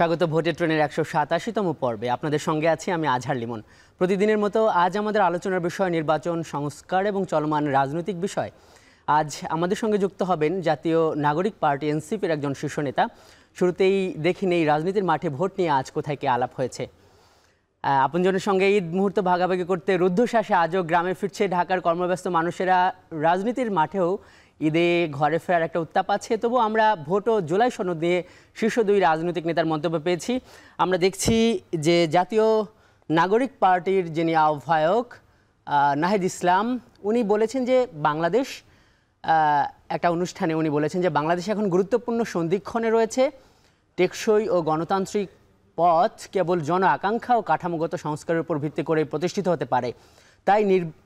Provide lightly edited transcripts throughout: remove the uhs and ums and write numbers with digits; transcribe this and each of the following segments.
স্বাগত ভোটের ট্রেনের ১৮৭তম পর্বে। আপনাদের সঙ্গে আছি আমি আজহার লিমন। প্রতিদিনের মতো আজ আমাদের আলোচনার বিষয় নির্বাচন, সংস্কার এবং চলমান রাজনৈতিক বিষয়। আজ আমাদের সঙ্গে যুক্ত হবেন জাতীয় নাগরিক পার্টি এনসিপির একজন শীর্ষ নেতা। শুরুতেই দেখি নেই রাজনীতির মাঠে ভোট নিয়ে আজ কোথায় কি আলাপ হয়েছে। আপনজনের সঙ্গে ঈদ মুহূর্ত ভাগাভাগি করতে রুদ্ধশ্বাসে আজও গ্রামে ফিরছে ঢাকার কর্মব্যস্ত মানুষেরা। রাজনীতির মাঠেও ঈদে ঘরে ফেরার একটা উত্তাপ আছে। তবু আমরা ভোট ও জুলাই সনদ নিয়ে শীর্ষ দুই রাজনৈতিক নেতার মন্তব্য পেয়েছি। আমরা দেখছি যে জাতীয় নাগরিক পার্টির যিনি আহ্বায়ক নাহিদ ইসলাম, উনি বলেছেন যে বাংলাদেশ একটা অনুষ্ঠানে উনি বলেছেন যে বাংলাদেশ এখন গুরুত্বপূর্ণ সন্ধিক্ষণে রয়েছে। টেকসই ও গণতান্ত্রিক পথ কেবল জন আকাঙ্ক্ষা ও কাঠামোগত সংস্কারের উপর ভিত্তি করে প্রতিষ্ঠিত হতে পারে। তাই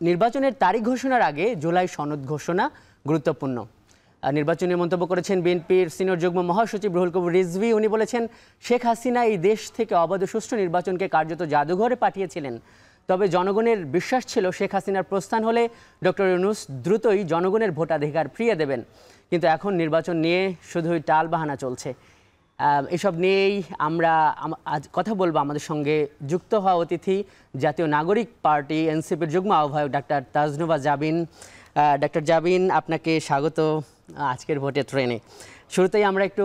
নির্বাচনের তারিখ ঘোষণার আগে জুলাই সনদ ঘোষণা গুরুত্বপূর্ণ। নির্বাচনী মন্তব্য করেছেন বিএনপির সিনিয়র যুগ্ম মহাসচিব রুহুল কবির রিজভী। উনি বলেছেন শেখ হাসিনা এই দেশ থেকে অবাধ সুষ্ঠু নির্বাচনকে কার্যত জাদুঘরে পাঠিয়েছিলেন। তবে জনগণের বিশ্বাস ছিল শেখ হাসিনার প্রস্থান হলে ডক্টর ইউনূস দ্রুতই জনগণের ভোটাধিকার ফিরিয়ে দেবেন। কিন্তু এখন নির্বাচন নিয়ে শুধুই টালবাহানা চলছে। এসব নিয়েই আমরা আজ কথা বলবো। আমাদের সঙ্গে যুক্ত হওয়া অতিথি জাতীয় নাগরিক পার্টি এনসিপির যুগ্ম আহ্বায়ক ডাক্তার তাজনুভা জাবিন। ডাক্তার জাবিন, আপনাকে স্বাগত আজকের ভোটের ট্রেনে। শুরুতেই আমরা একটু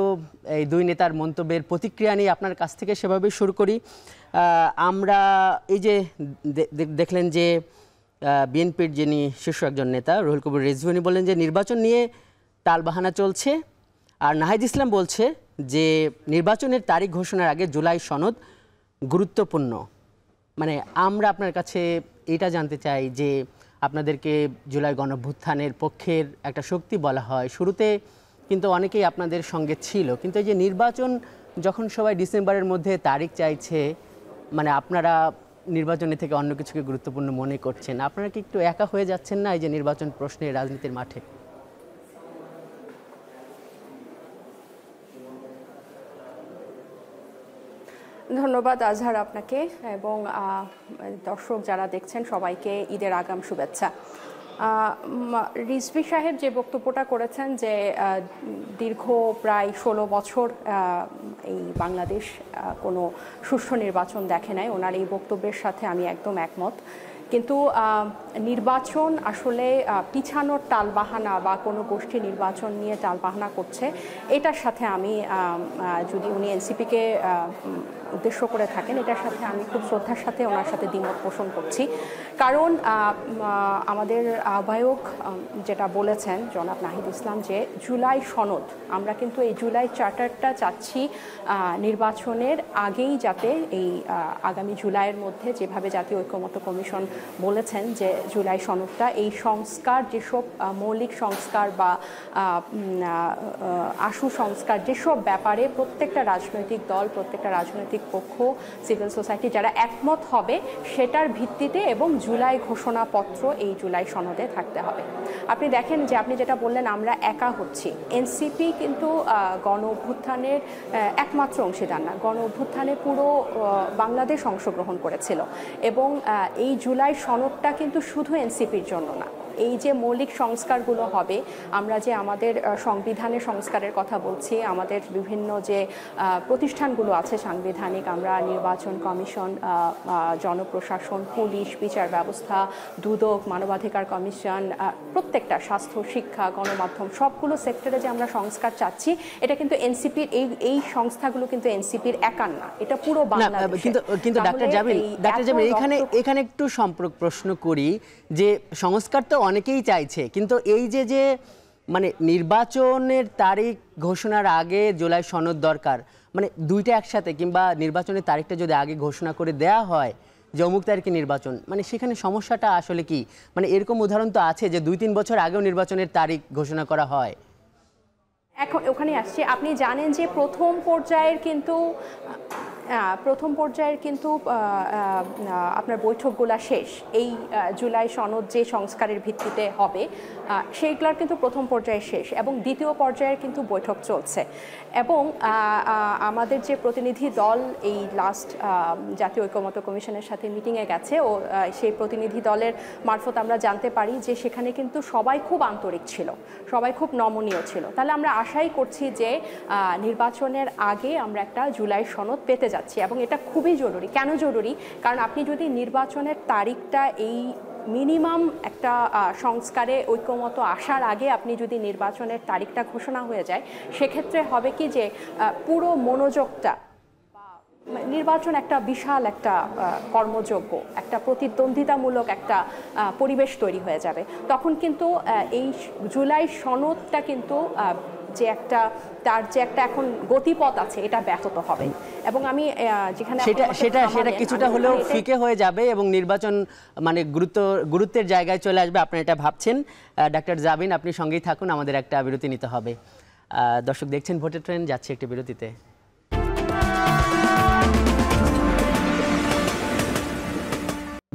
এই দুই নেতার মন্তব্যের প্রতিক্রিয়া নিয়ে আপনার কাছ থেকে সেভাবেই শুরু করি। আমরা এই যে দেখলেন যে বিএনপির যিনি শীর্ষ একজন নেতা রুহুল কবির রিজভী, উনি বললেন যে নির্বাচন নিয়ে টালবাহানা চলছে। আর নাহিদ ইসলাম বলছে যে নির্বাচনের তারিখ ঘোষণার আগে জুলাই সনদ গুরুত্বপূর্ণ। মানে আমরা আপনার কাছে এটা জানতে চাই যে আপনাদেরকে জুলাই গণঅভ্যুত্থানের পক্ষের একটা শক্তি বলা হয়, শুরুতে কিন্তু অনেকেই আপনাদের সঙ্গে ছিল, কিন্তু এই যে নির্বাচন যখন সবাই ডিসেম্বরের মধ্যে তারিখ চাইছে, মানে আপনারা নির্বাচনের থেকে অন্য কিছুকে গুরুত্বপূর্ণ মনে করছেন, আপনারা কি একটু একা হয়ে যাচ্ছেন না এই যে নির্বাচন প্রশ্নে রাজনীতির মাঠে? ধন্যবাদ আজহার আপনাকে এবং দর্শক যারা দেখছেন সবাইকে ঈদের আগাম শুভেচ্ছা। রিজভী সাহেব যে বক্তব্যটা করেছেন যে দীর্ঘ প্রায় 16 বছর এই বাংলাদেশ কোনো সুষ্ঠু নির্বাচন দেখে নাই, ওনার এই বক্তব্যের সাথে আমি একদম একমত। কিন্তু নির্বাচন আসলে পিছানোর টালবাহানা বা কোনো গোষ্ঠী নির্বাচন নিয়ে টালবাহানা করছে, এটার সাথে আমি যদি উনি এনসিপিকে উদ্দেশ্য করে থাকেন, এটার সাথে আমি খুব শ্রদ্ধার সাথে ওনার সাথে দ্বিমত পোষণ করছি। কারণ আমাদের আহ্বায়ক যেটা বলেছেন জনাব নাহিদ ইসলাম যে জুলাই সনদ, আমরা কিন্তু এই জুলাই চার্টারটা চাচ্ছি নির্বাচনের আগেই, যাতে এই আগামী জুলাইয়ের মধ্যে যেভাবে জাতীয় ঐক্যমত্য কমিশন বলেছেন যে জুলাই সনদটা এই সংস্কার, যেসব মৌলিক সংস্কার বা আশু সংস্কার, যেসব ব্যাপারে প্রত্যেকটা রাজনৈতিক দল, প্রত্যেকটা রাজনৈতিক পক্ষ, সিভিল সোসাইটি যারা একমত হবে সেটার ভিত্তিতে এবং জুলাই ঘোষণাপত্র এই জুলাই সনদে থাকতে হবে। আপনি দেখেন যে আপনি যেটা বললেন আমরা একা হচ্ছি, এনসিপি কিন্তু গণ অভ্যুত্থানের একমাত্র অংশীদার না, গণ অভ্যুত্থানে পুরো বাংলাদেশ অংশগ্রহণ করেছিল এবং এই জুলাই সনদটা কিন্তু শুধু এনসিপির জন্য না। এই যে মৌলিক সংস্কারগুলো হবে, আমরা যে আমাদের সংবিধানের সংস্কারের কথা বলছি, আমাদের বিভিন্ন যে প্রতিষ্ঠানগুলো আছে সাংবিধানিক, আমরা নির্বাচন কমিশন, জনপ্রশাসন, পুলিশ, বিচার ব্যবস্থা, দুদক, মানবাধিকার কমিশন, প্রত্যেকটা স্বাস্থ্য, শিক্ষা, গণমাধ্যম, সবগুলো সেক্টরে যে আমরা সংস্কার চাচ্ছি, এটা কিন্তু এনসিপির এই সংস্থাগুলো কিন্তু এনসিপির একার না, এটা পুরো বাংলাদেশ। কিন্তু ডাক্তার জাবিন এখানে একটু সম্পর্ক প্রশ্ন করি যে সংস্কার তো অনেকেই চাইছে, কিন্তু এই যে মানে নির্বাচনের তারিখ ঘোষণার আগে জুলাই সনদ দরকার, মানে দুইটা একসাথে, কিংবা নির্বাচনের তারিখটা যদি আগে ঘোষণা করে দেয়া হয় যে অমুক তারিখে নির্বাচন, মানে সেখানে সমস্যাটা আসলে কি? মানে এরকম উদাহরণ তো আছে যে 2-3 বছর আগেও নির্বাচনের তারিখ ঘোষণা করা হয়। এখন ওখানে আসছে, আপনি জানেন যে প্রথম পর্যায়ের কিন্তু প্রথম পর্যায়ের কিন্তু আপনার বৈঠকগুলো শেষ। এই জুলাই সনদ যে সংস্কারের ভিত্তিতে হবে সেইগুলোর কিন্তু প্রথম পর্যায়ে শেষ এবং দ্বিতীয় পর্যায়ের কিন্তু বৈঠক চলছে। এবং আমাদের যে প্রতিনিধি দল এই লাস্ট জাতীয় ঐকমত্য কমিশনের সাথে মিটিংয়ে গেছে ও সেই প্রতিনিধি দলের মারফত আমরা জানতে পারি যে সেখানে কিন্তু সবাই খুব আন্তরিক ছিল, সবাই খুব নমনীয় ছিল। তাহলে আমরা আশাই করছি যে নির্বাচনের আগে আমরা একটা জুলাই সনদ পেতে যাচ্ছি এবং এটা খুবই জরুরি। কেন জরুরি? কারণ আপনি যদি নির্বাচনের তারিখটা এই মিনিমাম একটা সংস্কারে ঐক্যমত আসার আগে আপনি যদি নির্বাচনের তারিখটা ঘোষণা হয়ে যায়, সেক্ষেত্রে হবে কি যে পুরো মনোযোগটা, নির্বাচন একটা বিশাল একটা কর্মযোগ্য, একটা প্রতিদ্বন্দ্বিতামূলক একটা পরিবেশ তৈরি হয়ে যাবে। তখন কিন্তু এই জুলাই সনদটা কিন্তু যে একটা তার যে একটা এখন গতিপথ আছে এটা ব্যাহত হবে। এবং আমি যেখানে সেটা কিছুটা হলেও ফিকে হয়ে যাবে এবং নির্বাচন মানে গুরুত্বের জায়গায় চলে আসবে, আপনারা এটা ভাবছেন। ডাক্তার জাবিন, আপনি সঙ্গেই থাকুন, আমাদের একটা বিরতি নিতে হবে। দর্শক দেখছেন ভোটের ট্রেন, যাচ্ছে একটি বিরতিতে।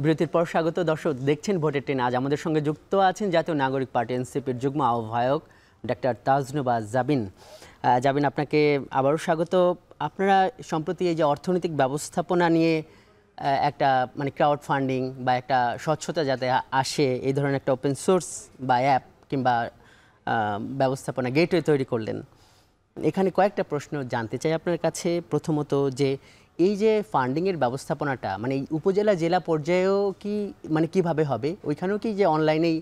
বিরতির পর স্বাগত। দর্শক দেখছেন ভোটের ট্রেন। আজ আমাদের সঙ্গে যুক্ত আছেন জাতীয় নাগরিক পার্টি এনসিপির যুগ্ম আহ্বায়ক ডাক্তার তাজনুবা জাবিন। জাবিন, আপনাকে আবারও স্বাগত। আপনারা সম্প্রতি এই যে অর্থনৈতিক ব্যবস্থাপনা নিয়ে একটা মানে ক্রাউড ফান্ডিং বা একটা স্বচ্ছতা যাতে আসে, এই ধরনের একটা ওপেন সোর্স বা অ্যাপ কিংবা ব্যবস্থাপনা গেটওয়ে তৈরি করলেন। এখানে কয়েকটা প্রশ্ন জানতে চাই আপনার কাছে। প্রথমত, যে এই যে ফান্ডিংয়ের ব্যবস্থাপনাটা মানে উপজেলা জেলা পর্যায়েও কি মানে কিভাবে হবে? ওইখানেও কি যে অনলাইনেই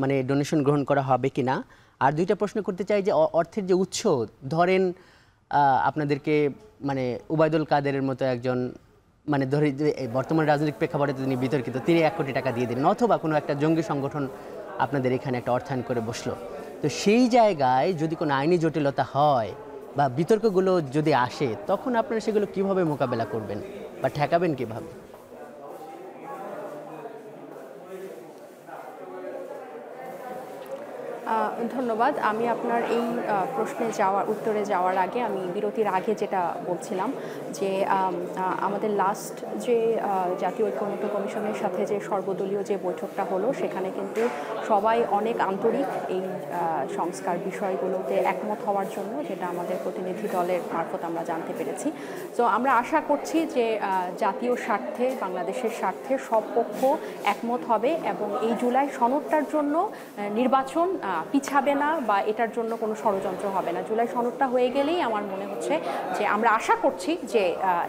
মানে ডোনেশন গ্রহণ করা হবে কি না? আর দুইটা প্রশ্ন করতে চাই যে অর্থের যে উৎস, ধরেন আপনাদেরকে মানে উবায়দুল কাদেরের মতো একজন মানে ধরে বর্তমান রাজনৈতিক প্রেক্ষাপটে তিনি বিতর্কিত, তিনি 1 কোটি টাকা দিয়ে দিলেন, অথবা কোনো একটা জঙ্গি সংগঠন আপনাদের এখানে একটা অর্থায়ন করে বসলো, তো সেই জায়গায় যদি কোনো আইনি জটিলতা হয় বা বিতর্কগুলো যদি আসে, তখন আপনারা সেগুলো কিভাবে মোকাবেলা করবেন বা ঠেকাবেন কিভাবে? ধন্যবাদ। আমি আপনার এই প্রশ্নে উত্তরে যাওয়ার আগে আমি বিরতির আগে যেটা বলছিলাম যে আমাদের লাস্ট যে জাতীয় ঐক্যমত্য কমিশনের সাথে যে সর্বদলীয় যে বৈঠকটা হলো, সেখানে কিন্তু সবাই অনেক আন্তরিক এই সংস্কার বিষয়গুলোতে একমত হওয়ার জন্য, যেটা আমাদের প্রতিনিধি দলের মারফত আমরা জানতে পেরেছি। তো আমরা আশা করছি যে জাতীয় স্বার্থে, বাংলাদেশের স্বার্থে সব পক্ষ একমত হবে এবং এই জুলাই সনদটার জন্য নির্বাচন পিছাবে না বা এটার জন্য কোনো ষড়যন্ত্র হবে না। জুলাই সনদটা হয়ে গেলেই আমার মনে হচ্ছে যে আমরা আশা করছি যে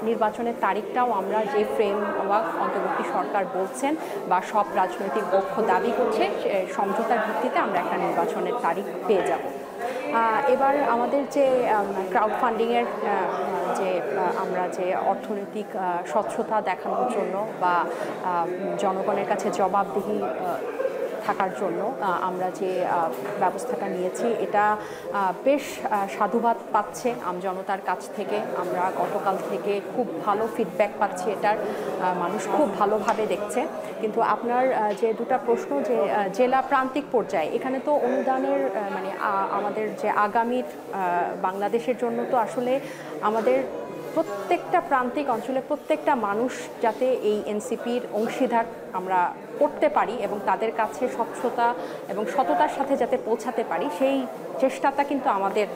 নির্বাচনের তারিখটাও আমরা যে ফ্রেমওয়ার্ক অন্তর্বর্তী সরকার বলছেন বা সব রাজনৈতিক পক্ষ দাবি করছে, সমঝোতার ভিত্তিতে আমরা একটা নির্বাচনের তারিখ পেয়ে যাব। এবার আমাদের যে ক্রাউড ফান্ডিংয়ের যে আমরা যে অর্থনৈতিক স্বচ্ছতা দেখানোর জন্য বা জনগণের কাছে জবাবদিহি থাকার জন্য আমরা যে ব্যবস্থাটা নিয়েছি, এটা বেশ সাধুবাদ পাচ্ছে আমজনতার কাছ থেকে। আমরা গতকাল থেকে খুব ভালো ফিডব্যাক পাচ্ছি, এটার মানুষ খুব ভালোভাবে দেখছে। কিন্তু আপনার যে দুটা প্রশ্ন, যে জেলা প্রান্তিক পর্যায়ে, এখানে তো অনুদানের মানে আমাদের যে আগামী বাংলাদেশের জন্য তো আসলে আমাদের প্রত্যেকটা প্রান্তিক অঞ্চলে প্রত্যেকটা মানুষ যাতে এই এনসিপির অংশীদার আমরা করতে পারি এবং তাদের কাছে স্বচ্ছতা এবং সততার সাথে যাতে পৌঁছাতে পারি, সেই চেষ্টাটা কিন্তু আমাদের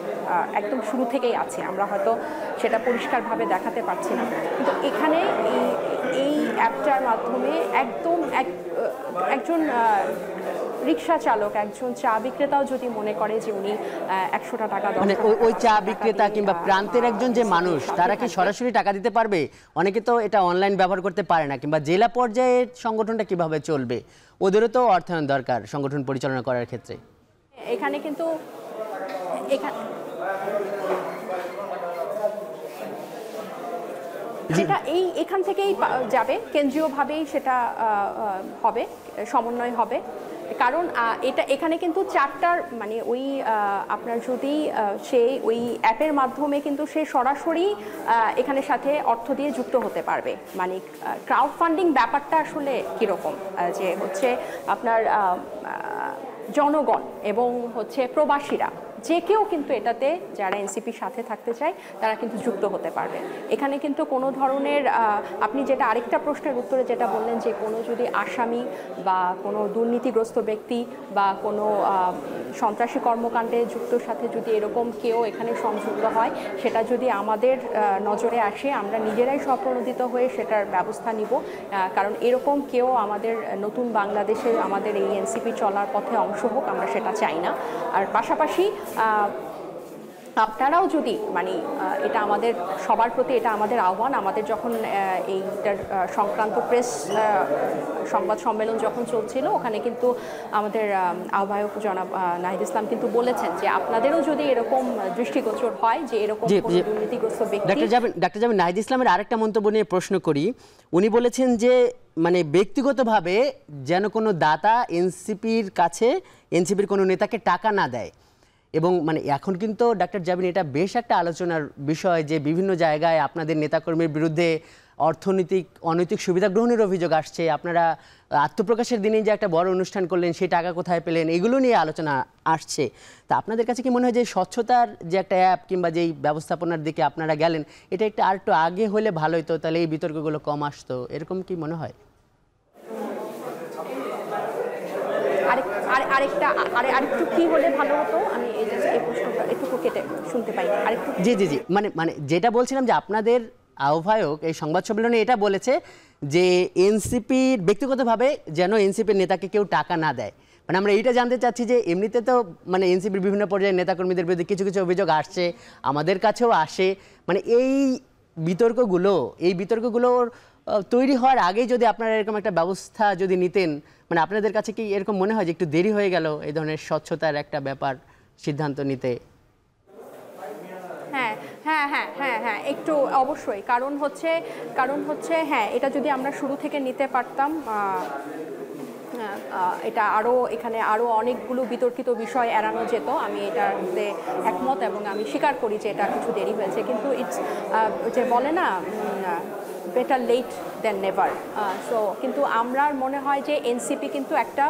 একদম শুরু থেকেই আছে। আমরা হয়তো সেটা পরিষ্কারভাবে দেখাতে পারছি না, কিন্তু এখানে এই অ্যাপটার মাধ্যমে একদম একজন রিক্সা চালক, একজন চা বিক্রেতাও যদি মনে করে যে উনি 100টা টাকা মানে ওই চা বিক্রেতা কিংবা প্রান্তের একজন যে মানুষ, তারা কি সরাসরি টাকা দিতে পারবে? অনেকে তো এটা অনলাইন ব্যবহার করতে পারে না, কিংবা জেলা পর্যায়ের সংগঠনটা কিভাবে চলবে? ওদেরও তো অর্থায়ন দরকার সংগঠন পরিচালনা করার ক্ষেত্রে। এখানে কিন্তু সেটা এখান থেকেই যাবে, কেন্দ্রীয়ভাবেই সেটা হবে, সমন্বয় হবে। কারণ এখানে কিন্তু 4টার মানে ওই আপনার যদি সে ওই অ্যাপের মাধ্যমে কিন্তু সে সরাসরি এখানে সাথে অর্থ দিয়ে যুক্ত হতে পারবে। মানে ক্রাউড ফান্ডিং ব্যাপারটা আসলে কীরকম, যে হচ্ছে আপনার জনগণ এবং হচ্ছে প্রবাসীরা যে কেউ কিন্তু এটাতে যারা এনসিপির সাথে থাকতে চায় তারা কিন্তু যুক্ত হতে পারবে। এখানে কিন্তু কোনো ধরনের আপনি যেটা আরেকটা প্রশ্নের উত্তরে যেটা বললেন যে কোনো যদি আসামি বা কোনো দুর্নীতিগ্রস্ত ব্যক্তি বা কোনো সন্ত্রাসী কর্মকাণ্ডে যুক্তর সাথে যদি এরকম কেউ এখানে সংযুক্ত হয়, সেটা যদি আমাদের নজরে আসে আমরা নিজেরাই স্বপ্রণোদিত হয়ে সেটার ব্যবস্থা নিব, কারণ এরকম কেউ আমাদের নতুন বাংলাদেশে আমাদের এই এনসিপি চলার পথে অংশ হোক, আমরা সেটা চাই না। আর পাশাপাশি আপনারাও যদি মানে এটা আমাদের সবার প্রতি এটা আমাদের আহ্বান, আমাদের যখন এইটার সংক্রান্ত প্রেস সংবাদ সম্মেলন যখন চলছিল ওখানে কিন্তু আমাদের আহ্বায়ক জনাব নাহিদ ইসলাম কিন্তু বলেছেন যে আপনাদেরও যদি এরকম দৃষ্টিগোচর হয় যে এরকম দুর্নীতিগ্রস্ত ব্যক্তি। ডাক্তার জাবিন, নাহিদ ইসলামের আরেকটা মন্তব্য নিয়ে প্রশ্ন করি। উনি বলেছেন যে মানে ব্যক্তিগতভাবে যেন কোনো দাতা এনসিপির কাছে এনসিপির কোনো নেতাকে টাকা না দেয়, এবং মানে এখন কিন্তু ডাক্তার জাবিন এটা বেশ একটা আলোচনার বিষয় যে বিভিন্ন জায়গায় আপনাদের নেতাকর্মীর বিরুদ্ধে অনৈতিক সুবিধা গ্রহণের অভিযোগ আসছে। আপনারা আত্মপ্রকাশের দিনে যে একটা বড় অনুষ্ঠান করলেন সেই টাকা কোথায় পেলেন, এগুলো নিয়ে আলোচনা আসছে। তা আপনাদের কাছে কি মনে হয় যে স্বচ্ছতার যে একটা অ্যাপ কিংবা যেই ব্যবস্থাপনার দিকে আপনারা গেলেন এটা একটা আরেকটু আগে হলে ভালো হতো, তাহলে এই বিতর্কগুলো কম আসতো, এরকম কি মনে হয়? আরেকটু কি হলে ভালো হতো? আমি এই প্রশ্নটা একটু কেটে শুনতে পাইনি, আরেকটু। জি মানে যেটা বলছিলাম যে আপনাদের আহ্বায়ক এই সংবাদ সম্মেলনে এটা বলেছে যে এনসিপির ব্যক্তিগতভাবে যেন এনসিপির নেতাকে কেউ টাকা না দেয়। মানে আমরা এইটা জানতে চাচ্ছি যে এমনিতে তো মানে এনসিপির বিভিন্ন পর্যায়ে নেতাকর্মীদের বিরুদ্ধে কিছু কিছু অভিযোগ আসছে, আমাদের কাছেও আসে। মানে এই বিতর্কগুলোর তৈরি হওয়ার আগেই যদি আপনারা এরকম একটা ব্যবস্থা যদি নিতেন, মানে আপনাদের কাছে কি এরকম মনে হয় যে একটু দেরি হয়ে গেল এই ধরনের স্বচ্ছতার একটা ব্যাপার সিদ্ধান্ত নিতে? হ্যাঁ একটু অবশ্যই, কারণ হচ্ছে হ্যাঁ এটা যদি আমরা শুরু থেকে নিতে পারতাম এটা এখানে আরও অনেকগুলো বিতর্কিত বিষয় এড়ানো যেত। আমি এটাতে একমত এবং আমি স্বীকার করি যে এটা কিছু দেরি হয়েছে, কিন্তু যে বলে না বেটার লেট দেন নেভার। কিন্তু আমার মনে হয় যে এনসিপি কিন্তু একটা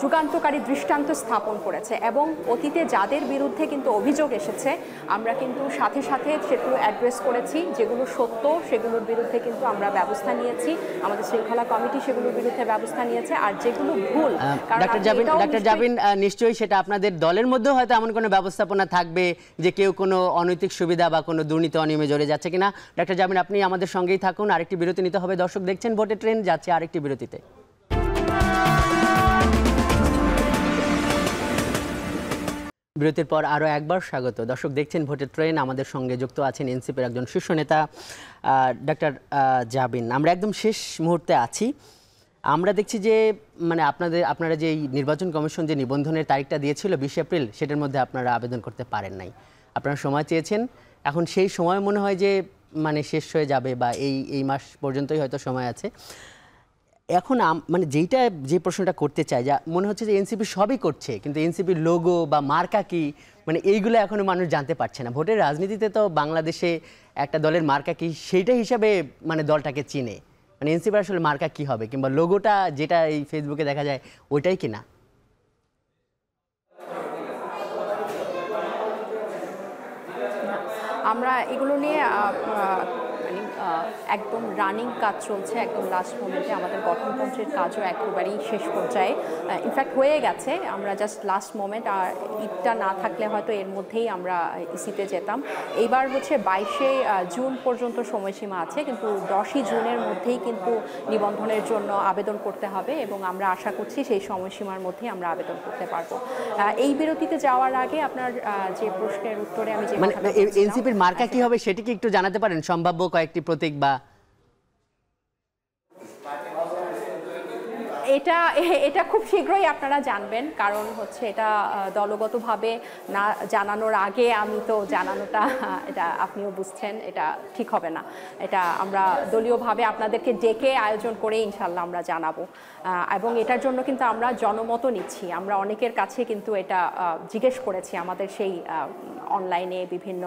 যুগান্তকারী দৃষ্টান্ত স্থাপন করেছে এবং অতীতে যাদের বিরুদ্ধে কিন্তু অভিযোগ এসেছে আমরা কিন্তু সাথে সাথে সেগুলো অ্যাড্রেস করেছি, যেগুলো সত্য সেগুলোর বিরুদ্ধে কিন্তু আমরা ব্যবস্থা নিয়েছি, আমাদের শৃঙ্খলা কমিটি সেগুলোর বিরুদ্ধে ব্যবস্থা নিয়েছে, আর যেগুলো ভুল ডাক্তার জাবিন নিশ্চয়ই সেটা আপনাদের দলের মধ্যেও হয়তো এমন কোনো ব্যবস্থাপনা থাকবে যে কেউ কোনো অনৈতিক সুবিধা বা কোনো দুর্নীতি অনিয়মে জড়িয়ে যাচ্ছে কিনা। ডাক্তার জাবিন আপনি আমাদের সঙ্গেই থাকুন, আরেকটি বিরতি নিতে হবে। দর্শক দেখছেন ভোটের ট্রেন, যাচ্ছে আরেকটি বিরতিতে। বিরতির পর আরও একবার স্বাগত। দর্শক দেখছেন ভোটের ট্রেন, আমাদের সঙ্গে যুক্ত আছেন এনসিপির একজন শীর্ষ নেতা ডাক্তার জাবিন। আমরা একদম শেষ মুহূর্তে আছি। আমরা দেখছি যে মানে আপনারা যে নির্বাচন কমিশন যে নিবন্ধনের তারিখটা দিয়েছিল 20 এপ্রিল, সেটার মধ্যে আপনারা আবেদন করতে পারেন নাই, আপনারা সময় চেয়েছেন। এখন সেই সময় মনে হয় যে মানে শেষ হয়ে যাবে বা এই মাস পর্যন্তই হয়তো সময় আছে। এখন মানে যে প্রশ্নটা করতে চাই, যা মনে হচ্ছে যে এনসিপি সবই করছে কিন্তু এনসিপির লোগো বা মার্কা কি মানে এইগুলো এখনো মানুষ জানতে পারছে না। ভোটের রাজনীতিতে তো বাংলাদেশে একটা দলের মার্কা কি সেইটা হিসাবে মানে দলটাকে চিনে, মানে এনসিপির আসলে মার্কা কি হবে কিংবা লোগোটা যেটা এই ফেসবুকে দেখা যায় ওইটাই কিনা? আমরা এগুলো নিয়ে একদম রানিং কাজ চলছে, একদম লাস্ট মোমেন্টে আমাদের গঠনতন্ত্রের কাজও একেবারেই শেষ পর্যায়ে, ইনফ্যাক্ট হয়ে গেছে। আমরা জাস্ট লাস্ট মোমেন্ট, আর ঈদটা না থাকলে হয়তো এর মধ্যেই আমরা ইসিতে যেতাম। এইবার হচ্ছে 22শে জুন পর্যন্ত সময়সীমা আছে, কিন্তু 10ই জুনের মধ্যেই কিন্তু নিবন্ধনের জন্য আবেদন করতে হবে এবং আমরা আশা করছি সেই সময়সীমার মধ্যেই আমরা আবেদন করতে পারবো। এই বিরতিতে যাওয়ার আগে আপনার যে প্রশ্নের উত্তরে আমি যে এনসিপির মার্কা কি হবে সেটা কি একটু জানাতে পারেন, সম্ভাব্য কয়েকটি প্রতীক বা? এটা খুব শীঘ্রই আপনারা জানবেন, কারণ হচ্ছে এটা দলগতভাবে না জানানোর আগে আমি তো জানানোটা এটা আপনিও বুঝছেন এটা ঠিক হবে না। এটা আমরা দলীয়ভাবে আপনাদেরকে ডেকে আয়োজন করে ইনশাল্লাহ আমরা জানাবো, এবং এটার জন্য কিন্তু আমরা জনমত নিচ্ছি। আমরা অনেকের কাছে কিন্তু এটা জিজ্ঞেস করেছি আমাদের সেই অনলাইনে বিভিন্ন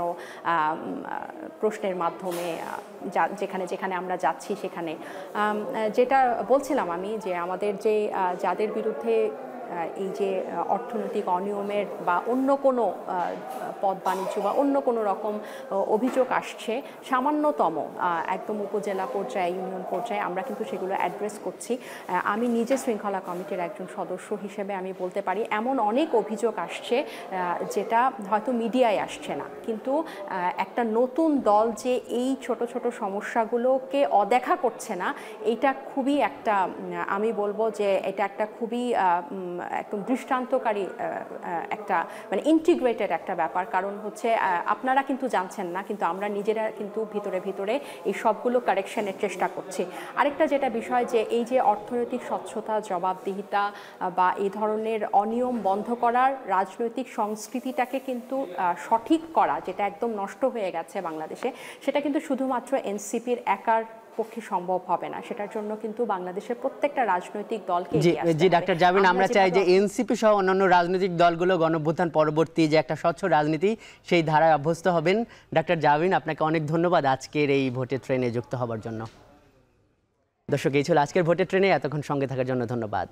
প্রশ্নের মাধ্যমে, যেখানে যেখানে আমরা যাচ্ছি সেখানে। যেটা বলছিলাম আমি যে আমাদের যে যাদের বিরুদ্ধে এই যে অর্থনৈতিক অনিয়মের বা অন্য কোনো পদ বাণিজ্য বা অন্য কোনো রকম অভিযোগ আসছে সামান্যতম একদম উপজেলা পর্যায়ে ইউনিয়ন পর্যায়ে আমরা কিন্তু সেগুলো অ্যাড্রেস করছি। আমি নিজে শৃঙ্খলা কমিটির একজন সদস্য হিসেবে আমি বলতে পারি এমন অনেক অভিযোগ আসছে যেটা হয়তো মিডিয়ায় আসছে না, কিন্তু একটা নতুন দল যে এই ছোট ছোট সমস্যাগুলোকে অদেখা করছে না, এটা খুবই একটা আমি বলবো যে এটা একটা খুবই একদম দৃষ্টান্তকারী একটা মানে ইন্টিগ্রেটেড একটা ব্যাপার। কারণ হচ্ছে আপনারা কিন্তু জানছেন না, কিন্তু আমরা নিজেরা কিন্তু ভিতরে ভিতরে এই সবগুলো কারেকশনের চেষ্টা করছি। আরেকটা যেটা বিষয় যে এই যে অর্থনৈতিক স্বচ্ছতা, জবাবদিহিতা বা এই ধরনের অনিয়ম বন্ধ করার রাজনৈতিক সংস্কৃতিটাকে কিন্তু সঠিক করা, যেটা একদম নষ্ট হয়ে গেছে বাংলাদেশে, সেটা কিন্তু শুধুমাত্র এনসিপির একার পক্ষে সম্ভব হবে না। সেটার জন্য কিন্তু বাংলাদেশের প্রত্যেকটা রাজনৈতিক দলকে জি ডাক্তার জাবিন, আমরা চাই যে এনসিপি সহ অন্যান্য রাজনৈতিক দলগুলো গণঅভ্যুত্থান পরবর্তী যে একটা স্বচ্ছ রাজনীতি সেই ধারায় অভ্যস্ত হবেন। ডাক্তার জাবিন, আপনাকে অনেক ধন্যবাদ আজকের এই ভোটের ট্রেনে যুক্ত হওয়ার জন্য। দর্শক, এই ছিল আজকের ভোটের ট্রেনে, এতক্ষণ সঙ্গে থাকার জন্য ধন্যবাদ।